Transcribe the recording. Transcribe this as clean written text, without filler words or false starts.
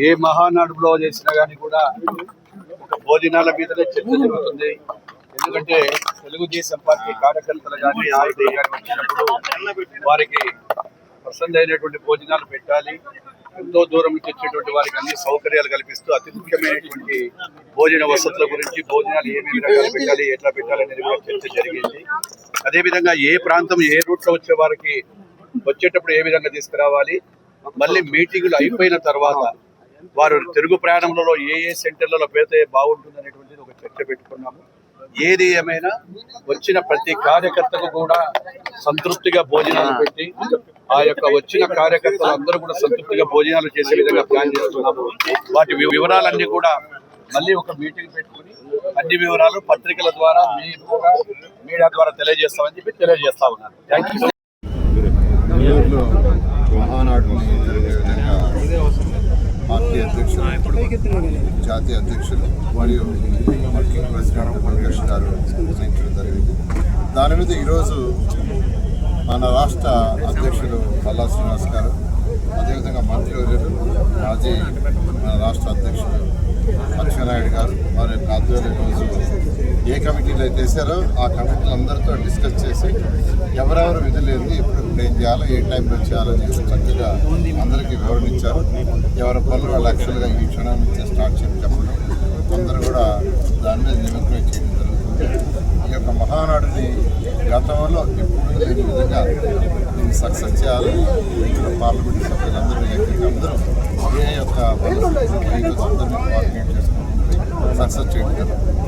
ఏ మహానాడులో చేసినా కానీ కూడా ఒక భోజనాల మీదనే చర్చ జరుగుతుంది. ఎందుకంటే తెలుగుదేశం పార్టీ కార్యకర్తలు కానీ నాయకులు కానీ వచ్చినప్పుడు వారికి పసంద్ అయినటువంటి భోజనాలు పెట్టాలి. ఎంతో దూరం నుంచి వచ్చేటువంటి వారికి అన్ని సౌకర్యాలు కల్పిస్తూ అతి ముఖ్యమైనటువంటి భోజన వసతుల గురించి, భోజనాలు ఏమేమి రకాలు పెట్టాలి, ఎట్లా పెట్టాలి అనేది కూడా చర్చ జరిగింది. అదేవిధంగా ఏ ప్రాంతం ఏ రూట్లో వచ్చే వారికి వచ్చేటప్పుడు ఏ విధంగా తీసుకురావాలి, మళ్ళీ మీటింగులు అయిపోయిన తర్వాత వారు తిరుగు ప్రయాణంలో ఏ సెంటర్లలో పెడితే బాగుంటుంది అనేటువంటిది ఒక చర్చ పెట్టుకున్నాము. ఏది ఏమైనా వచ్చిన ప్రతి కార్యకర్తకు కూడా సంతృప్తిగా భోజనాలు పెట్టి ఆ యొక్క వచ్చిన కార్యకర్తలు అందరూ కూడా సంతృప్తిగా భోజనాలు చేసే విధంగా ప్లాన్ చేస్తున్నాము. వాటి వివరాలన్నీ కూడా మళ్ళీ ఒక మీటింగ్ పెట్టుకుని అన్ని వివరాలు పత్రికల ద్వారా మీడియా ద్వారా తెలియజేస్తామని చెప్పి తెలియజేస్తా ఉన్నాను. Thank you. పార్టీ అధ్యక్షులు, జాతీయ అధ్యక్షులు మరియు వర్కింగ్ ప్రెసిడెంట్ వెంకటేష్ గారు నిర్ణయించడం జరిగింది. దాని మీద ఈరోజు మన రాష్ట్ర అధ్యక్షులు పల్లా శ్రీనివాస్ గారు, అదేవిధంగా మంత్రివర్యులు మాజీ మన రాష్ట్ర అధ్యక్షులు లక్ష్మీనాయుడు గారు వారి యొక్క ఆధ్వర్యంలో ఈరోజు ఏ కమిటీలు అయితే వేశారో ఆ కమిటీలు అందరితో డిస్కస్ చేసి ఎవరెవరు విధులు ఏంది, ఎప్పుడు ఏం చేయాలో, ఏ టైంలో చేయాలని చక్కగా అందరికీ వివరణించారు. ఎవరి పనులు వాళ్ళు యాక్చువల్గా ఈ క్షణం నుంచి స్టార్ట్ చేయడం చెప్పడం, అందరూ కూడా దాని మీద నిమగ్నం చేయడం జరుగుతుంది. ఈ యొక్క మహానాడుని గతంలో ఎప్పుడు లేని విధంగా దీన్ని సక్సెస్ చేయాలి. పార్లమెంట్ సభ్యులందరూ అందరూ ఏ యొక్క అందరినీ కోఆర్డినేట్ చేసుకుంటుంది సక్సెస్ చేయడం జరుగుతుంది.